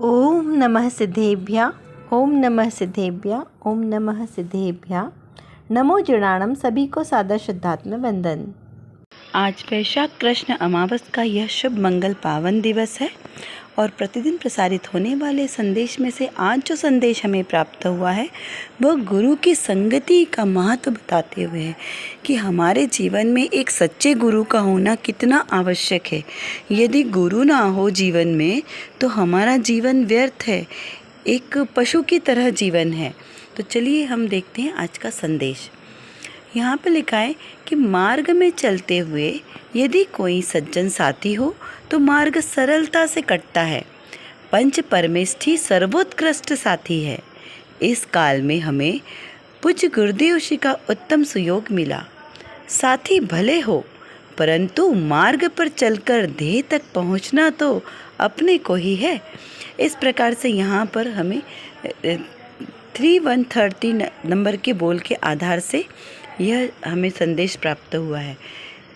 ओम नमः सिद्धेभ्यः। ओम नमः सिद्धेभ्यः। ओम नमः सिद्धेभ्यः। नमो जनाणम। सभी को सादर श्रद्धात्मक वंदन। आज वैशाख कृष्ण अमावस का यह शुभ मंगल पावन दिवस है और प्रतिदिन प्रसारित होने वाले संदेश में से आज जो संदेश हमें प्राप्त हुआ है वह गुरु की संगति का महत्व बताते हुए है कि हमारे जीवन में एक सच्चे गुरु का होना कितना आवश्यक है। यदि गुरु ना हो जीवन में तो हमारा जीवन व्यर्थ है, एक पशु की तरह जीवन है। तो चलिए हम देखते हैं आज का संदेश। यहाँ पर लिखा है कि मार्ग में चलते हुए यदि कोई सज्जन साथी हो तो मार्ग सरलता से कटता है। पंच परमेष्ठी सर्वोत्कृष्ट साथी है। इस काल में हमें पूज्य गुरुदेव जी का उत्तम सुयोग मिला। साथी भले हो परंतु मार्ग पर चलकर ध्येय तक पहुँचना तो अपने को ही है। इस प्रकार से यहाँ पर हमें 3130 नंबर के बोल के आधार से यह हमें संदेश प्राप्त हुआ है।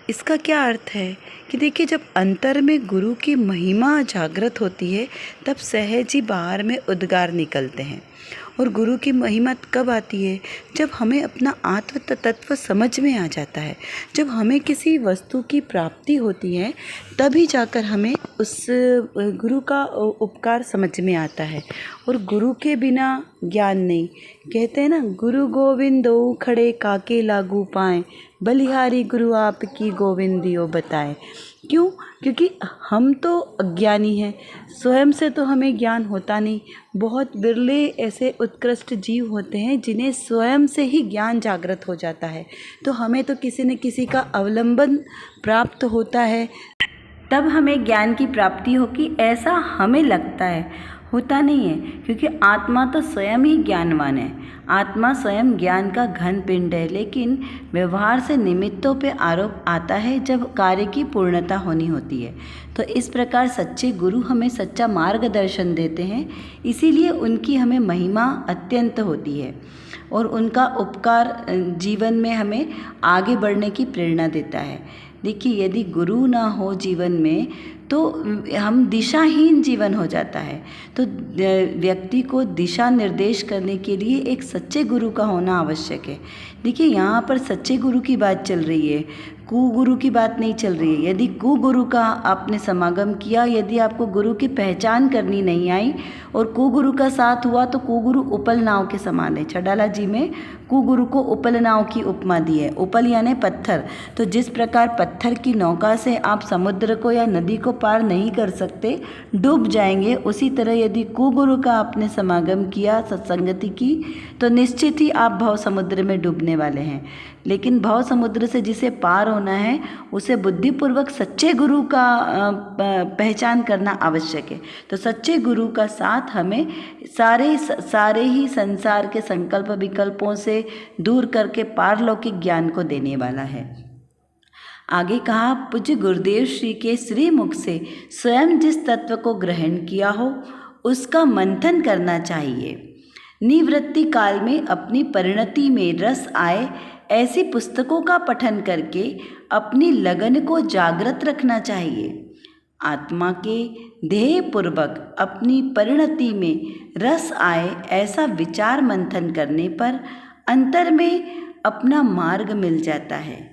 इसका क्या अर्थ है कि देखिए, जब अंतर में गुरु की महिमा जागृत होती है तब सहज ही बाहर में उद्गार निकलते हैं। और गुरु की महिमा कब आती है? जब हमें अपना आत्म तत्व समझ में आ जाता है, जब हमें किसी वस्तु की प्राप्ति होती है तभी जाकर हमें उस गुरु का उपकार समझ में आता है। और गुरु के बिना ज्ञान नहीं। कहते हैं ना, गुरु गोविंदो खड़े काके लागू पाएँ, बलिहारी गुरु आपकी गोविंदियो बताए। क्यों? क्योंकि हम तो अज्ञानी हैं, स्वयं से तो हमें ज्ञान होता नहीं। बहुत बिरले ऐसे उत्कृष्ट जीव होते हैं जिन्हें स्वयं से ही ज्ञान जागृत हो जाता है। तो हमें तो किसी न किसी का अवलंबन प्राप्त होता है, तब हमें ज्ञान की प्राप्ति होगी, ऐसा हमें लगता है। होता नहीं है, क्योंकि आत्मा तो स्वयं ही ज्ञानवान है। आत्मा स्वयं ज्ञान का घन पिंड है, लेकिन व्यवहार से निमित्तों पे आरोप आता है जब कार्य की पूर्णता होनी होती है। तो इस प्रकार सच्चे गुरु हमें सच्चा मार्गदर्शन देते हैं, इसीलिए उनकी हमें महिमा अत्यंत होती है और उनका उपकार जीवन में हमें आगे बढ़ने की प्रेरणा देता है। देखिए, यदि गुरु ना हो जीवन में तो हम दिशाहीन जीवन हो जाता है। तो व्यक्ति को दिशा निर्देश करने के लिए एक सच्चे गुरु का होना आवश्यक है। देखिए, यहाँ पर सच्चे गुरु की बात चल रही है, कुगुरु की बात नहीं चल रही है। यदि कुगुरु का आपने समागम किया, यदि आपको गुरु की पहचान करनी नहीं आई और कुगुरु का साथ हुआ तो कुगुरु उपल नाव के समान है। छडाला जी में कुगुरु को उपल नाव की उपमा दी है। उपल यानी पत्थर। तो जिस प्रकार पत्थर की नौका से आप समुद्र को या नदी को पार नहीं कर सकते, डूब जाएंगे, उसी तरह यदि कुगुरु का आपने समागम किया, सत्संगति की, तो निश्चित ही आप भव समुद्र में डूबने वाले हैं। लेकिन भव समुद्र से जिसे पार होना है उसे बुद्धिपूर्वक सच्चे गुरु का पहचान करना आवश्यक है। तो सच्चे गुरु का साथ हमें सारे ही संसार के संकल्प विकल्पों से दूर करके पारलौकिक ज्ञान को देने वाला है। आगे कहा, पूज्य गुरुदेव श्री के श्री मुख से स्वयं जिस तत्व को ग्रहण किया हो उसका मंथन करना चाहिए। निवृत्ति काल में अपनी परिणति में रस आए ऐसी पुस्तकों का पठन करके अपनी लगन को जागृत रखना चाहिए। आत्मा के ध्येय पूर्वक अपनी परिणति में रस आए ऐसा विचार मंथन करने पर अंतर में अपना मार्ग मिल जाता है।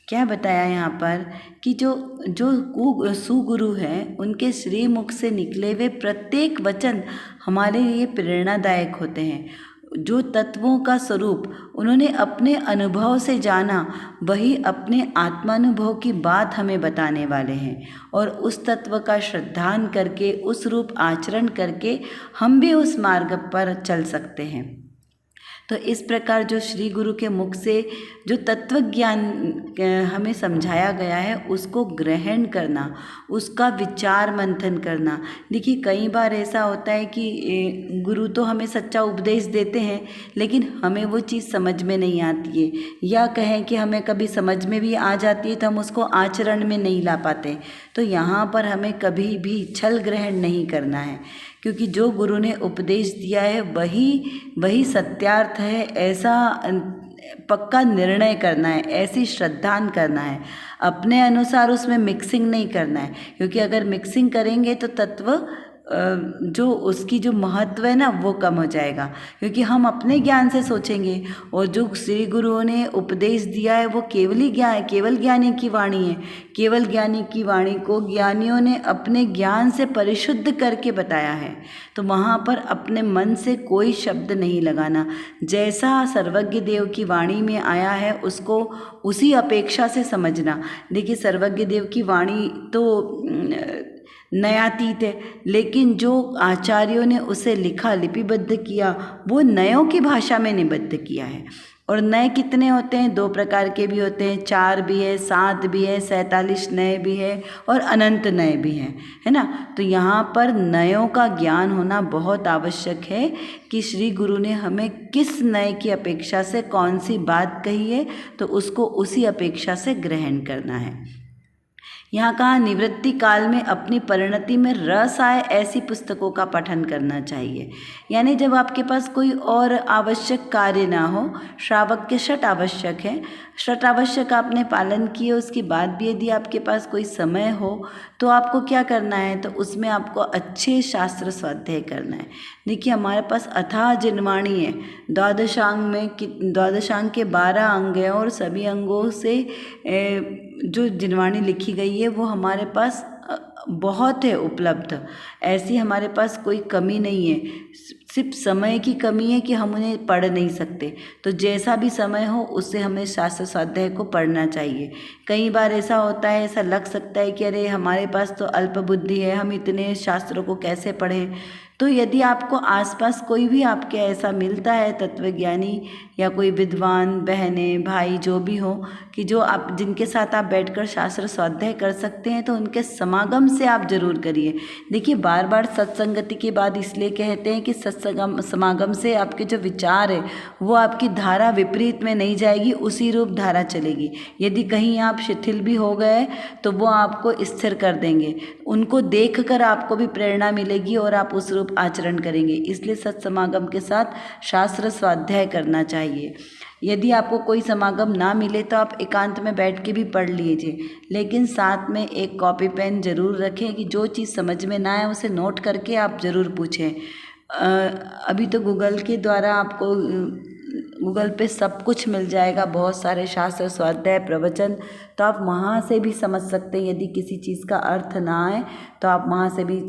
क्या बताया यहाँ पर कि जो सुगुरु हैं उनके श्री मुख से निकले हुए प्रत्येक वचन हमारे लिए प्रेरणादायक होते हैं। जो तत्वों का स्वरूप उन्होंने अपने अनुभव से जाना, वही अपने आत्मानुभव की बात हमें बताने वाले हैं। और उस तत्व का श्रद्धान करके, उस रूप आचरण करके हम भी उस मार्ग पर चल सकते हैं। तो इस प्रकार जो श्री गुरु के मुख से जो तत्व ज्ञान हमें समझाया गया है उसको ग्रहण करना, उसका विचार मंथन करना। देखिए, कई बार ऐसा होता है कि गुरु तो हमें सच्चा उपदेश देते हैं लेकिन हमें वो चीज़ समझ में नहीं आती है, या कहें कि हमें कभी समझ में भी आ जाती है तो हम उसको आचरण में नहीं ला पाते। तो यहाँ पर हमें कभी भी छल ग्रहण नहीं करना है, क्योंकि जो गुरु ने उपदेश दिया है वही सत्यार्थ है, ऐसा पक्का निर्णय करना है, ऐसी श्रद्धान करना है। अपने अनुसार उसमें मिक्सिंग नहीं करना है, क्योंकि अगर मिक्सिंग करेंगे तो तत्व जो उसकी जो महत्व है ना वो कम हो जाएगा, क्योंकि हम अपने ज्ञान से सोचेंगे और जो श्री गुरुओं ने उपदेश दिया है वो केवल ज्ञानी की वाणी है। केवल ज्ञानी की वाणी को ज्ञानियों ने अपने ज्ञान से परिशुद्ध करके बताया है। तो वहाँ पर अपने मन से कोई शब्द नहीं लगाना, जैसा सर्वज्ञ देव की वाणी में आया है उसको उसी अपेक्षा से समझना। देखिए सर्वज्ञ देव की वाणी तो नयातीत है, लेकिन जो आचार्यों ने उसे लिखा लिपिबद्ध किया वो नयों की भाषा में निबद्ध किया है। और नए कितने होते हैं? 2 प्रकार के भी होते हैं, 4 भी है, 7 भी है, 47 नए भी है और अनंत नए भी हैं, है ना। तो यहाँ पर नयों का ज्ञान होना बहुत आवश्यक है कि श्री गुरु ने हमें किस नए की अपेक्षा से कौन सी बात कही है तो उसको उसी अपेक्षा से ग्रहण करना है। यहाँ कहा निवृत्ति काल में अपनी परिणति में रस आए ऐसी पुस्तकों का पठन करना चाहिए। यानी जब आपके पास कोई और आवश्यक कार्य ना हो, श्रावक के षट आवश्यक है, षट आवश्यक आपने पालन किए, उसके बाद भी यदि आपके पास कोई समय हो तो आपको क्या करना है, तो उसमें आपको अच्छे शास्त्र स्वाध्याय करना है। देखिए हमारे पास अथाह जिनवाणी है, द्वादशांग के 12 अंग हैं और सभी अंगों से जो जिनवाणी लिखी गई है वो हमारे पास बहुत है उपलब्ध। ऐसी हमारे पास कोई कमी नहीं है, सिर्फ समय की कमी है कि हम उन्हें पढ़ नहीं सकते। तो जैसा भी समय हो उससे हमें शास्त्र स्वाध्याय को पढ़ना चाहिए। कई बार ऐसा होता है, ऐसा लग सकता है कि अरे हमारे पास तो अल्प बुद्धि है, हम इतने शास्त्रों को कैसे पढ़ें। तो यदि आपको आसपास कोई भी आपके ऐसा मिलता है तत्वज्ञानी या कोई विद्वान बहनें भाई जो भी हो कि जो आप जिनके साथ आप बैठकर शास्त्र स्वाध्याय कर सकते हैं तो उनके समागम से आप जरूर करिए। देखिए बार बार सत्संगति के बाद इसलिए कहते हैं कि समागम से आपके जो विचार है वो आपकी धारा विपरीत में नहीं जाएगी, उसी रूप धारा चलेगी। यदि कहीं आप शिथिल भी हो गए तो वो आपको स्थिर कर देंगे, उनको देख कर आपको भी प्रेरणा मिलेगी और आप उस रूप आचरण करेंगे। इसलिए सत्समागम के साथ शास्त्र स्वाध्याय करना चाहिए। यदि आपको कोई समागम ना मिले तो आप एकांत में बैठ के भी पढ़ लीजिए, लेकिन साथ में एक कॉपी पेन जरूर रखें कि जो चीज़ समझ में ना आए उसे नोट करके आप ज़रूर पूछें। अभी तो गूगल के द्वारा आपको गूगल पे सब कुछ मिल जाएगा, बहुत सारे शास्त्र स्वाध्याय प्रवचन, तो आप वहाँ से भी समझ सकते हैं। यदि किसी चीज़ का अर्थ ना आए तो आप वहाँ से भी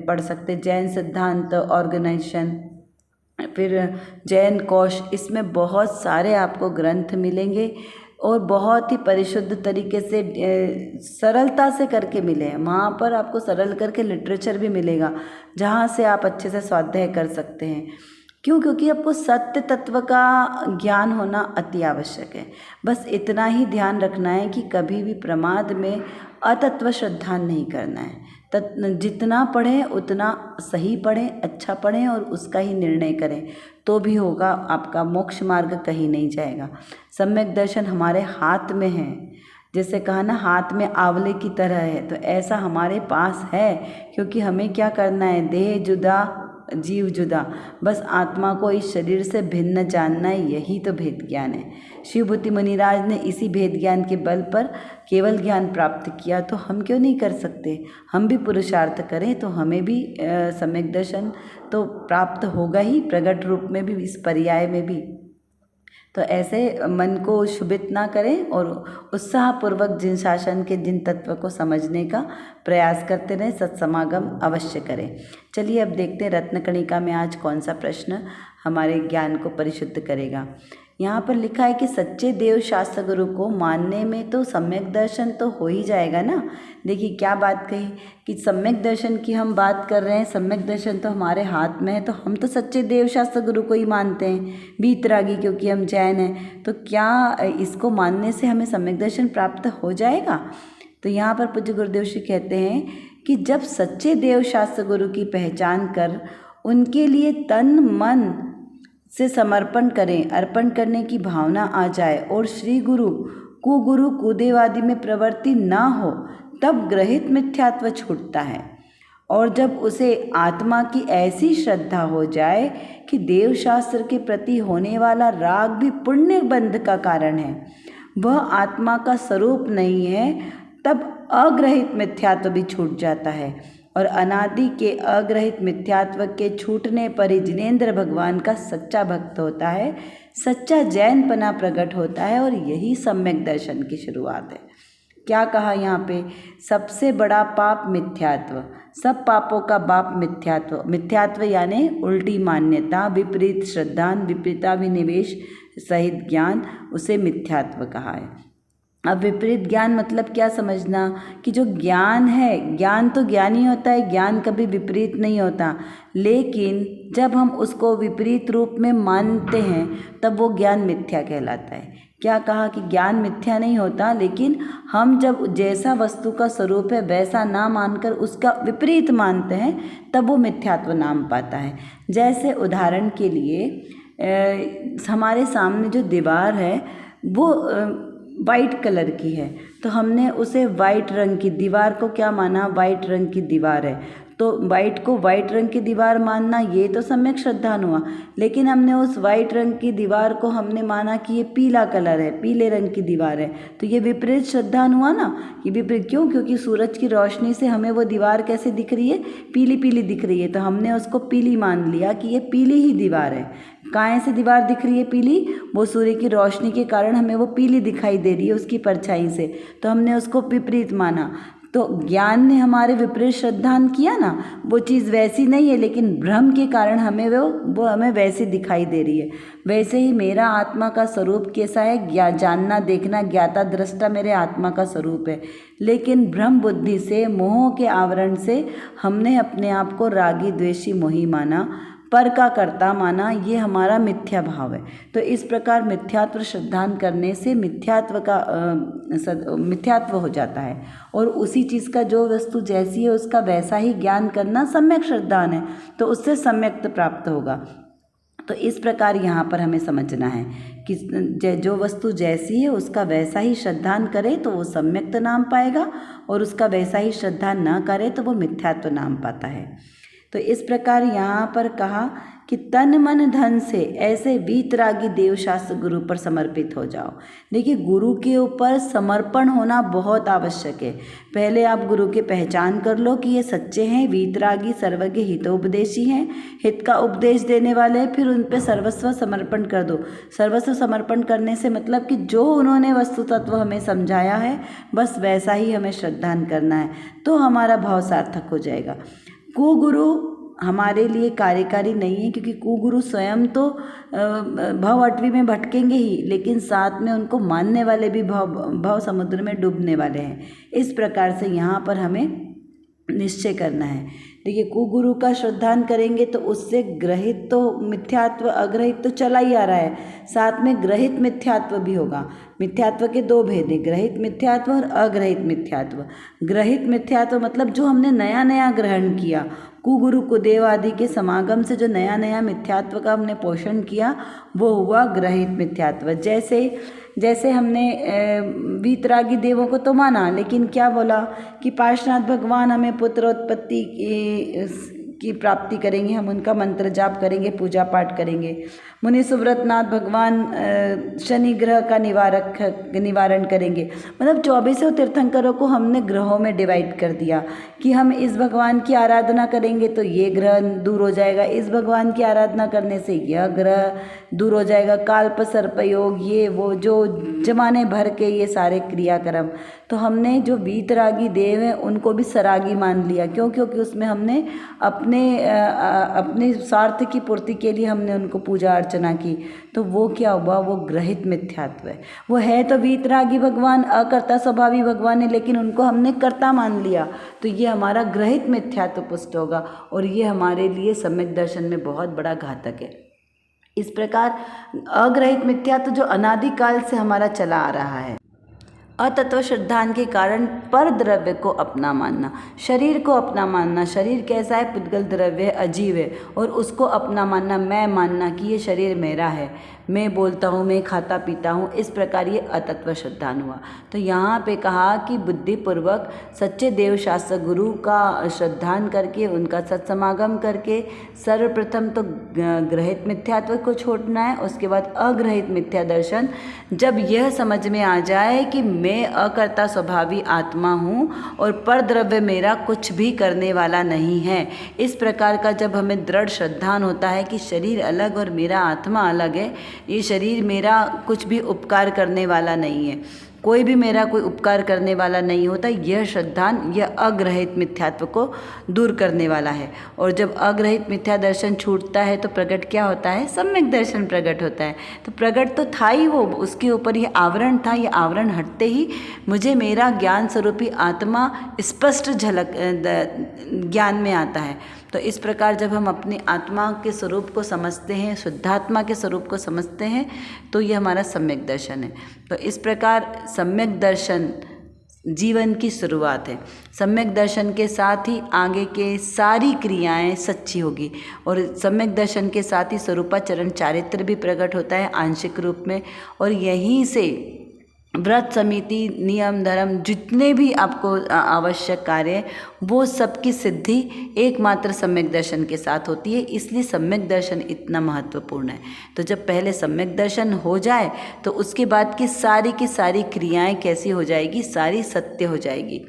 पढ़ सकते। जैन सिद्धांत ऑर्गेनाइजेशन, फिर जैन कोश, इसमें बहुत सारे आपको ग्रंथ मिलेंगे और बहुत ही परिशुद्ध तरीके से सरलता से करके मिले हैं। वहाँ पर आपको सरल करके लिटरेचर भी मिलेगा जहाँ से आप अच्छे से स्वाध्याय कर सकते हैं। क्यों? क्योंकि आपको सत्य तत्व का ज्ञान होना अति आवश्यक है। बस इतना ही ध्यान रखना है कि कभी भी प्रमाद में अतत्व श्रद्धा नहीं करना है। जितना पढ़ें उतना सही पढ़ें, अच्छा पढ़ें और उसका ही निर्णय करें तो भी होगा, आपका मोक्ष मार्ग कहीं नहीं जाएगा। सम्यक दर्शन हमारे हाथ में है, जैसे कहा ना हाथ में आंवले की तरह है, तो ऐसा हमारे पास है। क्योंकि हमें क्या करना है, देह जुदा जीव जुदा, बस आत्मा को इस शरीर से भिन्न जानना है, यही तो भेद ज्ञान है। शिवभूति मुनिराज ने इसी भेद ज्ञान के बल पर केवल ज्ञान प्राप्त किया, तो हम क्यों नहीं कर सकते? हम भी पुरुषार्थ करें तो हमें भी सम्यक दर्शन तो प्राप्त होगा ही, प्रकट रूप में भी, इस पर्याय में भी। तो ऐसे मन को शुभित ना करें और उत्साहपूर्वक जिन शासन के जिन तत्व को समझने का प्रयास करते रहें, सत्समागम अवश्य करें। चलिए अब देखते हैं रत्नकणिका में आज कौन सा प्रश्न हमारे ज्ञान को परिशुद्ध करेगा। यहाँ पर लिखा है कि सच्चे देव शास्त्र गुरु को मानने में तो सम्यक दर्शन तो हो ही जाएगा ना। देखिए क्या बात कही कि सम्यक दर्शन की हम बात कर रहे हैं, सम्यक दर्शन तो हमारे हाथ में है, तो हम तो सच्चे देव शास्त्र गुरु को ही मानते हैं, बीतरागी, क्योंकि हम जैन हैं। तो क्या इसको मानने से हमें सम्यक दर्शन प्राप्त हो जाएगा? तो यहाँ पर पूज्य गुरुदेव श्री कहते हैं कि जब सच्चे देव शास्त्र गुरु की पहचान कर उनके लिए तन मन से समर्पण करें, अर्पण करने की भावना आ जाए और श्री गुरु कुदेवादि में प्रवृत्ति ना हो, तब ग्रहित मिथ्यात्व छूटता है। और जब उसे आत्मा की ऐसी श्रद्धा हो जाए कि देव शास्त्र के प्रति होने वाला राग भी पुण्य बंध का कारण है, वह आत्मा का स्वरूप नहीं है, तब अग्रहित मिथ्यात्व भी छूट जाता है। और अनादि के अग्रहित मिथ्यात्व के छूटने पर ही जिनेंद्र भगवान का सच्चा भक्त होता है, सच्चा जैनपना प्रकट होता है और यही सम्यक दर्शन की शुरुआत है। क्या कहा यहाँ पे? सबसे बड़ा पाप मिथ्यात्व, सब पापों का बाप मिथ्यात्व। मिथ्यात्व यानी उल्टी मान्यता, विपरीत श्रद्धा, विपरीताभिनिवेश सहित ज्ञान, उसे मिथ्यात्व कहा है। अब विपरीत ज्ञान मतलब क्या समझना कि जो ज्ञान है, ज्ञान तो ज्ञान ही होता है, ज्ञान कभी विपरीत नहीं होता, लेकिन जब हम उसको विपरीत रूप में मानते हैं तब वो ज्ञान मिथ्या कहलाता है। क्या कहा कि ज्ञान मिथ्या नहीं होता, लेकिन हम जब जैसा वस्तु का स्वरूप है वैसा ना मानकर उसका विपरीत मानते हैं तब वो मिथ्यात्व नाम पाता है। जैसे उदाहरण के लिए हमारे सामने जो दीवार है वो वाइट कलर की है, तो हमने उसे वाइट रंग की दीवार को क्या माना? वाइट रंग की दीवार है, तो वाइट को वाइट रंग की दीवार मानना ये तो सम्यक श्रद्धान हुआ। लेकिन हमने उस वाइट रंग की दीवार को हमने माना कि ये पीला कलर है, पीले रंग की दीवार है, तो ये विपरीत श्रद्धान हुआ ना। ये विपरीत क्यों? क्योंकि सूरज की रोशनी से हमें वो दीवार कैसे दिख रही है? पीली पीली दिख रही है, तो हमने उसको पीली मान लिया कि ये पीली ही दीवार है। काहे से दीवार दिख रही है पीली? वो सूर्य की रोशनी के कारण हमें वो पीली दिखाई दे रही है उसकी परछाई से, तो हमने उसको विपरीत माना। तो ज्ञान ने हमारे विपरीत श्रद्धान किया ना, वो चीज़ वैसी नहीं है, लेकिन भ्रम के कारण हमें वो हमें वैसी दिखाई दे रही है। वैसे ही मेरा आत्मा का स्वरूप कैसा है? जानना, देखना, ज्ञाता, दृष्टा मेरे आत्मा का स्वरूप है, लेकिन भ्रम बुद्धि से, मोह के आवरण से हमने अपने आप को रागी, द्वेषी, मोही माना, पर का कर्ता माना, ये हमारा मिथ्या भाव है। तो इस प्रकार मिथ्यात्व श्रद्धान करने से मिथ्यात्व हो जाता है, और उसी चीज़ का जो वस्तु जैसी है उसका वैसा ही ज्ञान करना सम्यक श्रद्धान है, तो उससे सम्यक्त प्राप्त होगा। तो इस प्रकार यहाँ पर हमें समझना है कि जो वस्तु जैसी है उसका वैसा ही श्रद्धान करे तो वो सम्यक्त नाम पाएगा, और उसका वैसा ही श्रद्धान न करे तो वो मिथ्यात्व नाम पाता है। तो इस प्रकार यहाँ पर कहा कि तन मन धन से ऐसे वीतरागी देवशास्त्र गुरु पर समर्पित हो जाओ। देखिए, गुरु के ऊपर समर्पण होना बहुत आवश्यक है। पहले आप गुरु की पहचान कर लो कि ये सच्चे हैं, वीतरागी, सर्वज्ञ, हितोपदेशी हैं, हित का उपदेश देने वाले हैं, फिर उन पे सर्वस्व समर्पण कर दो। सर्वस्व समर्पण करने से मतलब कि जो उन्होंने वस्तु तत्व हमें समझाया है बस वैसा ही हमें श्रद्धान करना है, तो हमारा भाव सार्थक हो जाएगा। कुगुरु हमारे लिए कार्यकारी नहीं है, क्योंकि कुगुरु स्वयं तो भव अटवी में भटकेंगे ही, लेकिन साथ में उनको मानने वाले भी भव समुद्र में डूबने वाले हैं। इस प्रकार से यहाँ पर हमें निश्चय करना है। देखिए, कुगुरु का श्रद्धान करेंगे तो उससे ग्रहित तो मिथ्यात्व, अग्रहित तो चला ही आ रहा है, साथ में ग्रहित मिथ्यात्व भी होगा। मिथ्यात्व के दो भेद हैं, ग्रहित मिथ्यात्व और अग्रहित मिथ्यात्व। ग्रहित मिथ्यात्व मतलब जो हमने नया नया ग्रहण किया, कुगुरु कुदेव आदि के समागम से जो नया नया मिथ्यात्व का हमने पोषण किया वो हुआ ग्रहित मिथ्यात्व। जैसे हमने वीतरागी देवों को तो माना, लेकिन क्या बोला कि पार्श्वनाथ भगवान हमें पुत्रोत्पत्ति की प्राप्ति करेंगे, हम उनका मंत्र जाप करेंगे, पूजा पाठ करेंगे। मुनि सुव्रतनाथ भगवान शनि ग्रह का निवारण करेंगे। मतलब 24 तीर्थंकरों को हमने ग्रहों में डिवाइड कर दिया कि हम इस भगवान की आराधना करेंगे तो ये ग्रह दूर हो जाएगा, इस भगवान की आराधना करने से यह ग्रह दूर हो जाएगा। काल्प सर्पयोग, ये वो जो जमाने भर के ये सारे क्रियाक्रम, तो हमने जो वीतरागी देव हैं उनको भी सरागी मान लिया। क्यों? क्योंकि उसमें हमने अपने स्वार्थ की पूर्ति के लिए हमने उनको पूजा अर्चना की, तो वो क्या हुआ? वो ग्रहित मिथ्यात्व है। वो है तो वीतरागी भगवान, अकर्ता स्वभावी भगवान है, लेकिन उनको हमने कर्ता मान लिया, तो ये हमारा ग्रहित मिथ्यात्व पुष्ट होगा, और ये हमारे लिए सम्यक दर्शन में बहुत बड़ा घातक है। इस प्रकार अग्रहित मिथ्यात्व जो अनादिकाल से हमारा चला आ रहा है, अतत्व श्रद्धान के कारण पर द्रव्य को अपना मानना, शरीर को अपना मानना, शरीर कैसा है? पुद्गल द्रव्य है, अजीव है, और उसको अपना मानना, मैं मानना कि ये शरीर मेरा है, मैं बोलता हूँ, मैं खाता पीता हूँ, इस प्रकार ये अतत्व श्रद्धान हुआ। तो यहाँ पे कहा कि बुद्धिपूर्वक सच्चे देवशास्त्र गुरु का श्रद्धान करके, उनका सत्समागम करके सर्वप्रथम तो ग्रहित मिथ्यात्व को छोड़ना है, उसके बाद अग्रहित मिथ्या दर्शन। जब यह समझ में आ जाए कि मैं अकर्ता स्वभावी आत्मा हूँ और परद्रव्य मेरा कुछ भी करने वाला नहीं है। इस प्रकार का जब हमें दृढ़ श्रद्धान होता है कि शरीर अलग और मेरा आत्मा अलग है, ये शरीर मेरा कुछ भी उपकार करने वाला नहीं है, कोई भी मेरा कोई उपकार करने वाला नहीं होता, यह श्रद्धान यह अग्रहित मिथ्यात्व को दूर करने वाला है। और जब अग्रहित मिथ्या दर्शन छूटता है तो प्रकट क्या होता है? सम्यक दर्शन प्रकट होता है। तो प्रकट तो था ही वो, उसके ऊपर ये आवरण था, ये आवरण हटते ही मुझे मेरा ज्ञान स्वरूपी आत्मा स्पष्ट झलक ज्ञान में आता है। तो इस प्रकार जब हम अपनी आत्मा के स्वरूप को समझते हैं, शुद्धात्मा के स्वरूप को समझते हैं, तो ये हमारा सम्यक दर्शन है। तो इस प्रकार सम्यक दर्शन जीवन की शुरुआत है। सम्यक दर्शन के साथ ही आगे के सारी क्रियाएं सच्ची होगी और सम्यक दर्शन के साथ ही स्वरूपाचरण चारित्र भी प्रकट होता है आंशिक रूप में। और यहीं से व्रत समिति नियम धर्म जितने भी आपको आवश्यक कार्य है वो सबकी सिद्धि एकमात्र सम्यक दर्शन के साथ होती है। इसलिए सम्यक दर्शन इतना महत्वपूर्ण है। तो जब पहले सम्यक दर्शन हो जाए तो उसके बाद की सारी क्रियाएं कैसी हो जाएगी? सारी सत्य हो जाएगी।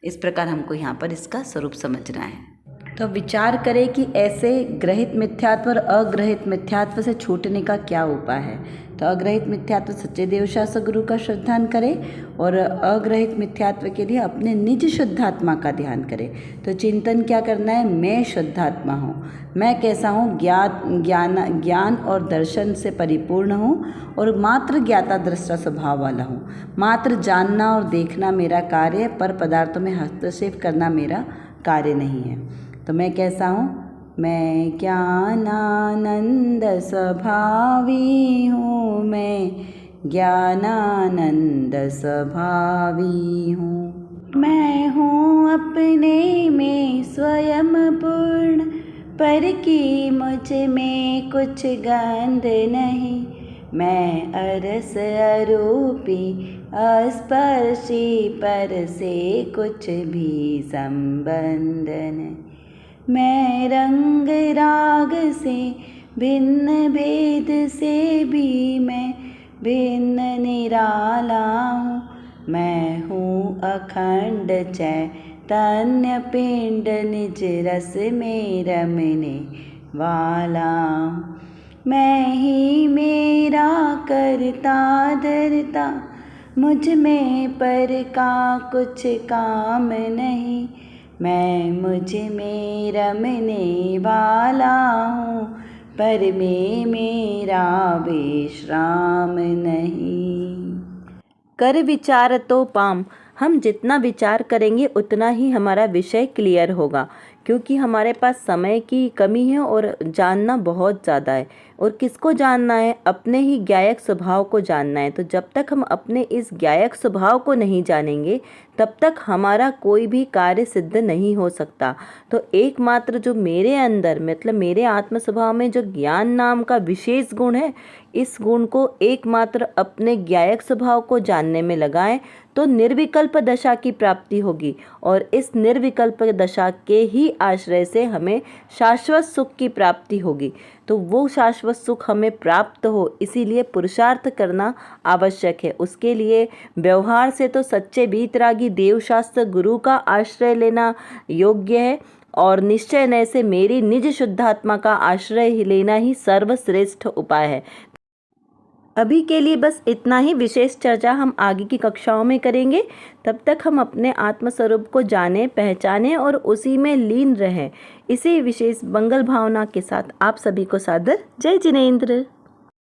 इस प्रकार हमको यहाँ पर इसका स्वरूप समझना है। तो विचार करें कि ऐसे ग्रहित मिथ्यात्व और अग्रहित मिथ्यात्व से छूटने का क्या उपाय है। तो अग्रहित मिथ्यात्व सच्चे देवशास्त्र गुरु का श्रद्धान करें और अग्रहित मिथ्यात्व के लिए अपने निज शुद्धात्मा का ध्यान करें। तो चिंतन क्या करना है? मैं शुद्धात्मा हूँ, मैं कैसा हूँ? ज्ञान और दर्शन से परिपूर्ण हूँ और मात्र ज्ञाता दृष्टा स्वभाव वाला हूँ। मात्र जानना और देखना मेरा कार्य है, पर पदार्थों में हस्तक्षेप करना मेरा कार्य नहीं है। तो मैं कैसा हूँ? मैं ज्ञानानंद स्वभावी हूँ, मैं ज्ञानानंद स्वभावी हूँ। मैं हूँ अपने में स्वयं पूर्ण, पर की मुझ में कुछ गंध नहीं। मैं अरस अरूपी अस्पर्शी, पर से कुछ भी संबंध नहीं। मैं रंग राग से भिन्न, भेद से भी मैं भिन्न निराला हूँ। मैं हूँ अखंड चैतन्य पिंड, निज रस में रमने वाला हूँ। मैं ही मेरा करता धरता, मुझ में पर का कुछ काम नहीं। मैं मुझ में रमने वाला हूँ, पर में मेरा विश्राम नहीं। कर विचार तो पाम, हम जितना विचार करेंगे उतना ही हमारा विषय क्लियर होगा, क्योंकि हमारे पास समय की कमी है और जानना बहुत ज़्यादा है। और किसको जानना है? अपने ही ज्ञायक स्वभाव को जानना है। तो जब तक हम अपने इस ज्ञायक स्वभाव को नहीं जानेंगे तब तक हमारा कोई भी कार्य सिद्ध नहीं हो सकता। तो एकमात्र जो मेरे अंदर मतलब मेरे आत्म स्वभाव में जो ज्ञान नाम का विशेष गुण है, इस गुण को एकमात्र अपने ज्ञायक स्वभाव को जानने में लगाएं तो निर्विकल्प दशा की प्राप्ति होगी। और इस निर्विकल्प दशा के ही आश्रय से हमें शाश्वत सुख की प्राप्ति होगी। तो वो शाश्वत सुख हमें प्राप्त हो, इसीलिए पुरुषार्थ करना आवश्यक है। उसके लिए व्यवहार से तो सच्चे वीतरागी देवशास्त्र गुरु का आश्रय लेना योग्य है, और निश्चय नय से मेरी निज शुद्धात्मा का आश्रय लेना ही सर्वश्रेष्ठ उपाय है। अभी के लिए बस इतना ही। विशेष चर्चा हम आगे की कक्षाओं में करेंगे। तब तक हम अपने आत्मस्वरूप को जानें, पहचानें और उसी में लीन रहें। इसी विशेष मंगल भावना के साथ आप सभी को सादर जय जिनेंद्र।